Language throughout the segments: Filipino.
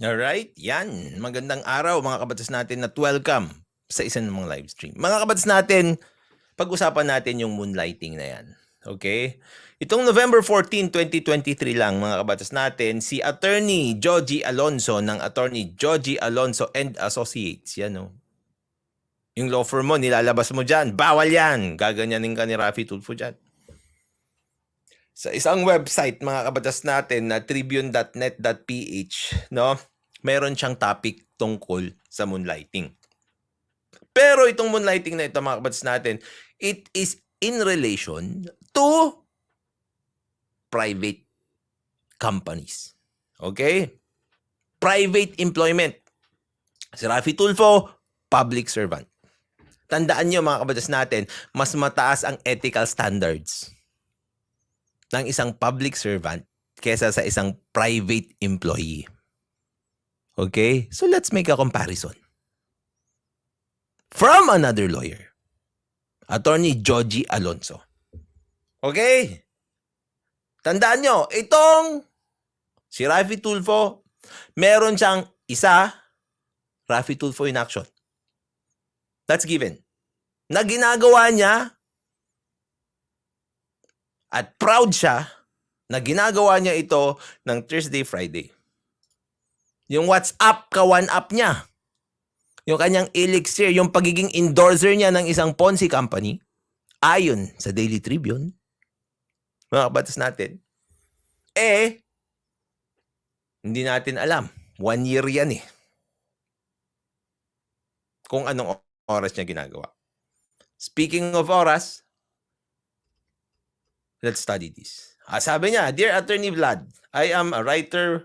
Alright, yan. Magandang araw mga kabatas natin at welcome sa isa namang live stream. Mga kabatas natin, pag-usapan natin yung moonlighting na yan. Okay? Itong November 14, 2023 lang mga kabatas natin, si Attorney Joji Alonso ng Attorney Joji Alonso and Associates. Yan o. Yung law firm mo, nilalabas mo dyan. Bawal yan. Gaganyanin ka ni Raffy Tulfo dyan. Sa isang website mga kabatas natin na tribune.net.ph, no? Meron siyang topic tungkol sa moonlighting. Pero itong moonlighting na ito mga kabatas natin, it is in relation to private companies. Okay? Private employment. Si Raffy Tulfo, public servant. Tandaan nyo mga kabatas natin, mas mataas ang ethical standards ng isang public servant kesa sa isang private employee. Okay? So let's make a comparison. From another lawyer, Attorney Joji Alonso. Okay? Tandaan nyo, itong si Raffy Tulfo, meron siyang isa, Raffy Tulfo in action. That's given. Na ginagawa niya at proud siya na ginagawa niya ito ng Thursday, Friday. Yung WhatsApp ka 1Up niya. Yung kanyang elixir, yung pagiging endorser niya ng isang Ponzi company, ayon sa Daily Tribune, mga kabatas natin, hindi natin alam. 1 year yan eh. Kung anong oras niya ginagawa. Speaking of oras, let's study this. Sabi niya, Dear Attorney Vlad, I am a waiter,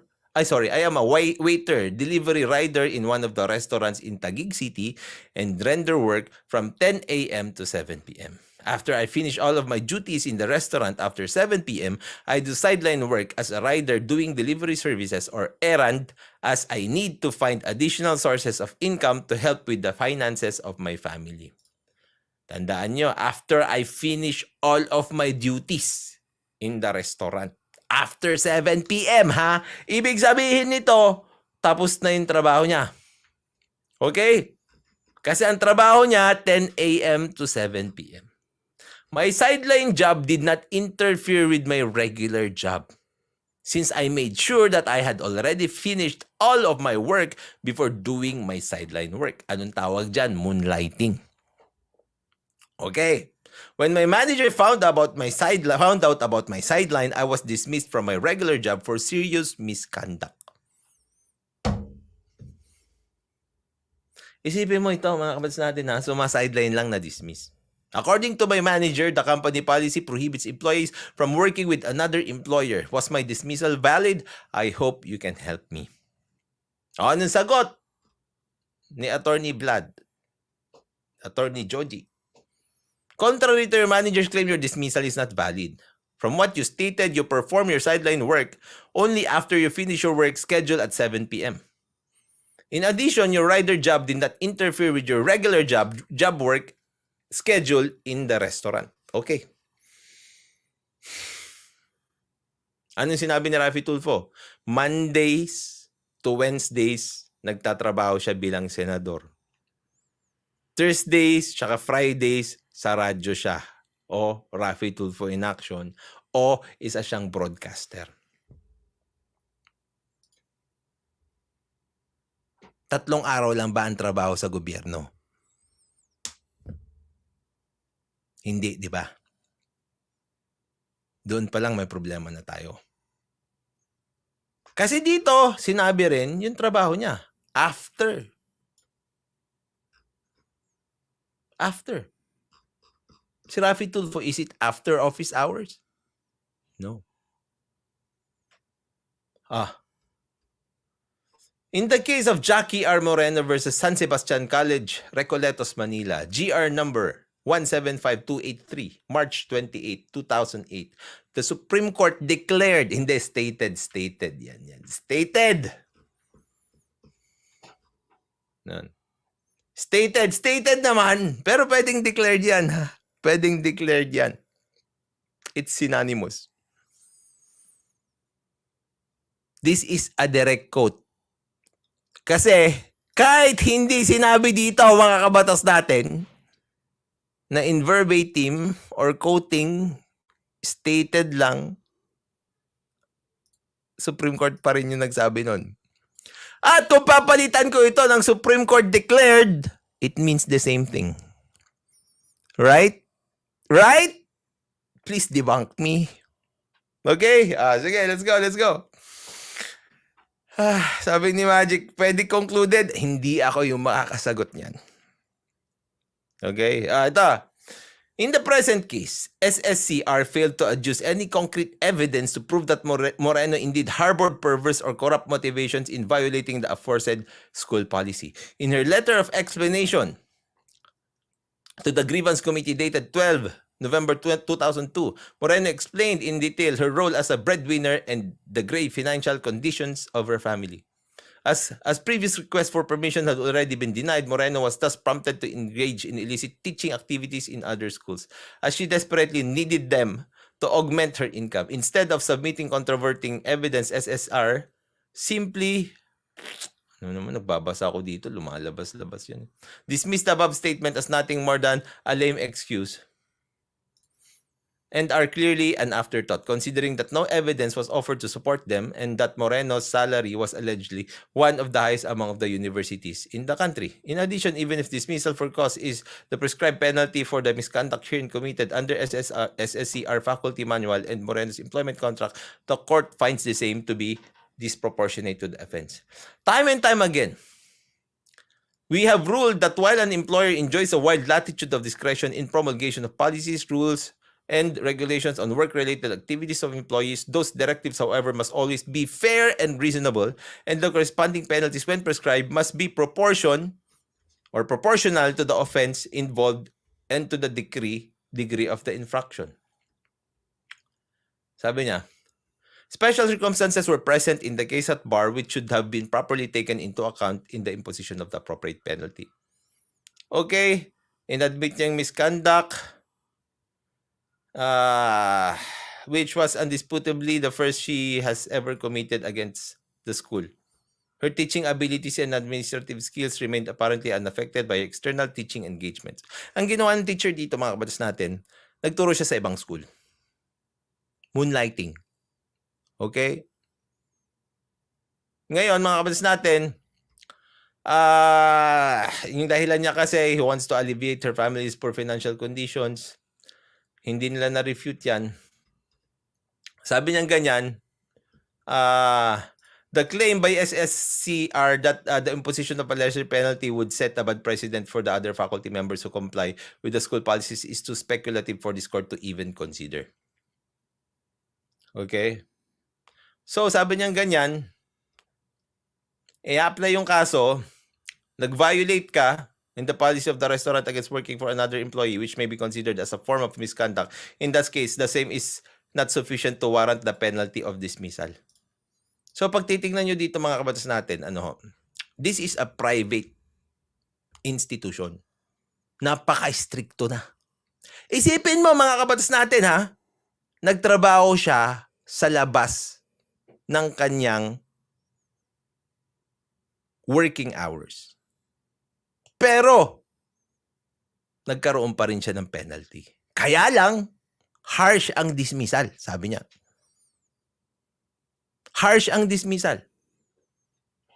delivery rider in one of the restaurants in Taguig City and render work from 10 a.m. to 7 p.m. After I finish all of my duties in the restaurant after 7 p.m., I do sideline work as a rider doing delivery services or errand as I need to find additional sources of income to help with the finances of my family. Tandaan nyo, after I finish all of my duties in the restaurant, after 7 p.m. ha? Ibig sabihin nito, tapos na yung trabaho niya. Okay? Kasi ang trabaho niya, 10 a.m. to 7 p.m. My sideline job did not interfere with my regular job, since I made sure that I had already finished all of my work before doing my sideline work. Anong tawag dyan? Moonlighting. Okay. When my manager found out about my sideline, I was dismissed from my regular job for serious misconduct. Isipin mo ito mga kabatas natin ha, suma-sideline lang na dismiss. According to my manager, the company policy prohibits employees from working with another employer. Was my dismissal valid? I hope you can help me. Anong sagot ni Attorney Vlad? Attorney Joji. Contrary to your manager's claim, your dismissal is not valid. From what you stated, you perform your sideline work only after you finish your work scheduled at 7 p.m. In addition, your rider job did not interfere with your regular job work schedule in the restaurant. Okay. Anong sinabi ni Raffy Tulfo? Mondays to Wednesdays, nagtatrabaho siya bilang senador. Thursdays, tsaka Fridays, sa radyo siya. O Raffy Tulfo in action. O isa siyang broadcaster. 3 araw lang ba ang trabaho sa gobyerno? Hindi, di ba? Doon pa lang may problema na tayo. Kasi dito, sinabi rin yung trabaho niya. After. Si Raffy Tulfo, is it after office hours? No. In the case of Jackie R. Moreno versus San Sebastian College, Recoletos, Manila, GR number 175283, March 28, 2008, the Supreme Court declared, hindi stated yan. Stated. Yan. Stated naman, pero pwedeng declared yan ha. Pwedeng declared yan. It's synonymous. This is a direct quote Kasi kahit hindi sinabi dito mga kabatas natin na in verbatim or quoting, stated lang, Supreme Court pa rin yung nagsabi nun. At kung papalitan ko ito ng Supreme Court declared, it means the same thing. Right? Right? Please debunk me. Okay? Sige, let's go. Sabi ni Magic, pwede concluded, hindi ako yung makakasagot niyan. Okay? Ito. In the present case, SSCR failed to adduce any concrete evidence to prove that Moreno indeed harbored perverse or corrupt motivations in violating the aforesaid school policy. In her letter of explanation to the Grievance Committee dated 12 November 2002, Moreno explained in detail her role as a breadwinner and the grave financial conditions of her family. As previous requests for permission had already been denied, Moreno was thus prompted to engage in illicit teaching activities in other schools, as she desperately needed them to augment her income. Instead of submitting controverting evidence, SSR simply... Ano naman, nagbabasa ako dito, lumalabas-labas yun. Dismissed the above statement as nothing more than a lame excuse and are clearly an afterthought, considering that no evidence was offered to support them and that Moreno's salary was allegedly one of the highest among the universities in the country. In addition, even if dismissal for cause is the prescribed penalty for the misconduct herein committed under SSCR faculty manual and Moreno's employment contract, the court finds the same to be disproportionate to the offense. Time and time again, we have ruled that while an employer enjoys a wide latitude of discretion in promulgation of policies, rules, and regulations on work-related activities of employees, those directives, however, must always be fair and reasonable, and the corresponding penalties when prescribed must be proportional to the offense involved and to the degree of the infraction. Sabi niya, special circumstances were present in the case at bar which should have been properly taken into account in the imposition of the appropriate penalty. Okay, inadmit niyang misconduct, which was undisputably the first she has ever committed against the school. Her teaching abilities and administrative skills remained apparently unaffected by external teaching engagements. Ang ginawa ng teacher dito, mga kabatas natin, nagturo siya sa ibang school. Moonlighting. Okay? Ngayon, mga kabatas natin, yung dahilan niya kasi, he wants to alleviate her family's poor financial conditions. Hindi nila na-refute yan. Sabi niyang ganyan, the claim by SSCR that the imposition of a lesser penalty would set a bad precedent for the other faculty members who comply with the school policies is too speculative for this court to even consider. Okay? So, sabi niyang ganyan, i-apply yung kaso, nag-violate ka in the policy of the restaurant against working for another employee, which may be considered as a form of misconduct. In that case, the same is not sufficient to warrant the penalty of dismissal. So, pag titignan nyo dito mga kabatas natin, this is a private institution. Napaka-stricto na. Isipin mo mga kabatas natin nagtrabaho siya sa labas ng kanyang working hours. Pero, nagkaroon pa rin siya ng penalty. Kaya lang, harsh ang dismissal, sabi niya. Harsh ang dismissal.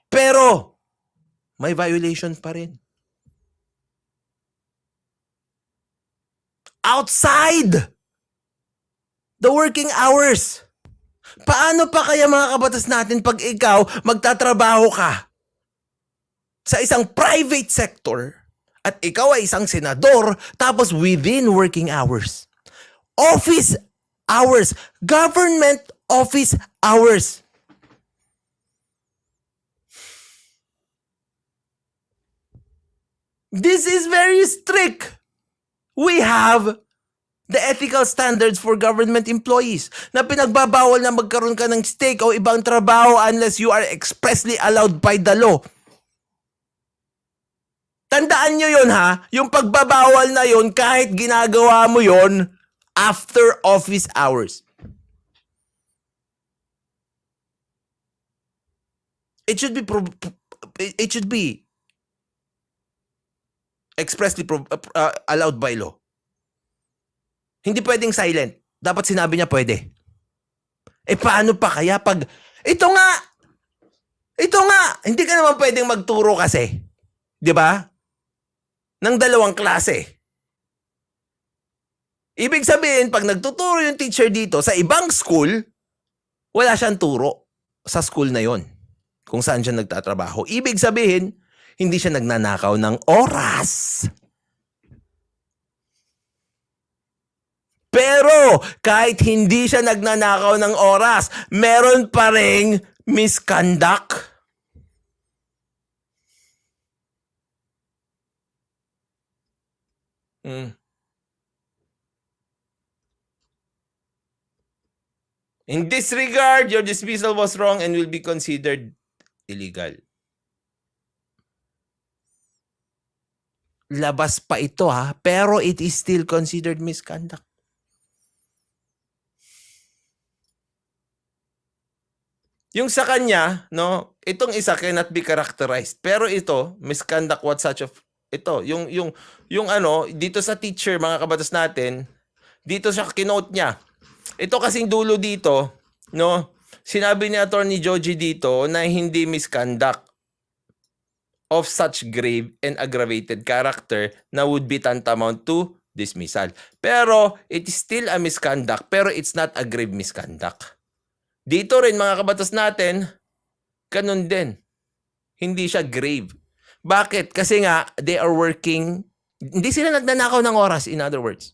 Pero, may violation pa rin. Outside the working hours. Paano pa kaya mga kabatas natin pag ikaw magtatrabaho ka sa isang private sector at ikaw ay isang senador tapos within working hours? Office hours. Government office hours. This is very strict. We have the ethical standards for government employees na pinagbabawal na magkaroon ka ng stake o ibang trabaho unless you are expressly allowed by the law. Tandaan nyo yun yung pagbabawal na yun kahit ginagawa mo yun after office hours. It should be it should be expressly allowed by law. Hindi pwedeng silent. Dapat sinabi niya pwede. Paano pa kaya pag, ito nga, hindi ka naman pwedeng magturo kasi. Di ba? Ng dalawang klase. Ibig sabihin, pag nagtuturo yung teacher dito sa ibang school, wala siyang turo sa school na yon kung saan siya nagtatrabaho. Ibig sabihin, hindi siya nagnanakaw ng oras. Pero kahit hindi siya nagnanakaw ng oras, meron pa ring misconduct. In this regard, your dismissal was wrong and will be considered illegal. Labas pa ito pero it is still considered misconduct. Yung sa kanya, no, itong isa cannot be characterized. Pero ito, misconduct what such of ito, yung ano, dito sa teacher, mga kabatas natin, dito siya kinote niya. Ito kasing dulo dito, no, sinabi ni Attorney Joji dito na hindi misconduct of such grave and aggravated character na would be tantamount to dismissal. Pero it is still a misconduct, pero it's not a grave misconduct. Dito rin mga kabatas natin, ganun din. Hindi siya grave. Bakit? Kasi nga, they are working, hindi sila nagnanakaw ng oras, in other words.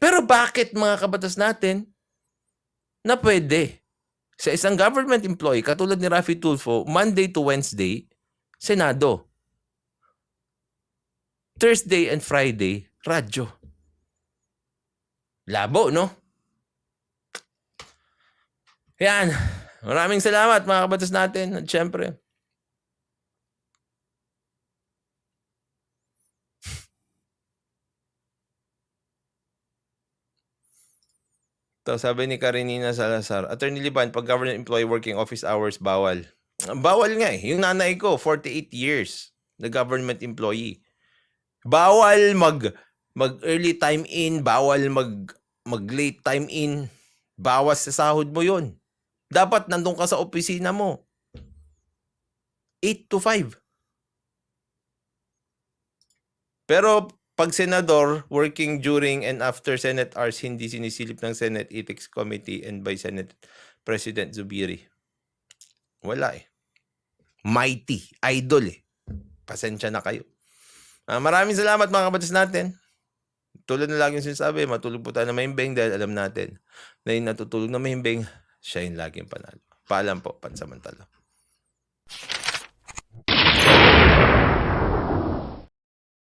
Pero bakit mga kabatas natin na pwede? Sa isang government employee, katulad ni Raffy Tulfo, Monday to Wednesday, Senado. Thursday and Friday, radyo. Labo, no? Yan. Maraming salamat mga kabatas natin. At syempre, ito, sabi ni Karenina Salazar, Attorney Libayan, pag government employee working office hours, bawal. Bawal nga eh. Yung nanay ko, 48 years na government employee. Bawal mag early time in, bawal mag late time in. Bawas sa sahod mo yun. Dapat nandun ka sa opisina mo. 8 to 5. Pero pag senador, working during and after Senate hours, hindi sinisilip ng Senate Ethics Committee and by Senate President Zubiri. Wala eh. Mighty. Idol eh. Pasensya na kayo. Maraming salamat mga kabatas natin. Tulad na laging sinasabi, matulog po tayo na mahimbing dahil alam natin na yung natutulog na mahimbing, siya yung laging panalo. Paalam po, pansamantala.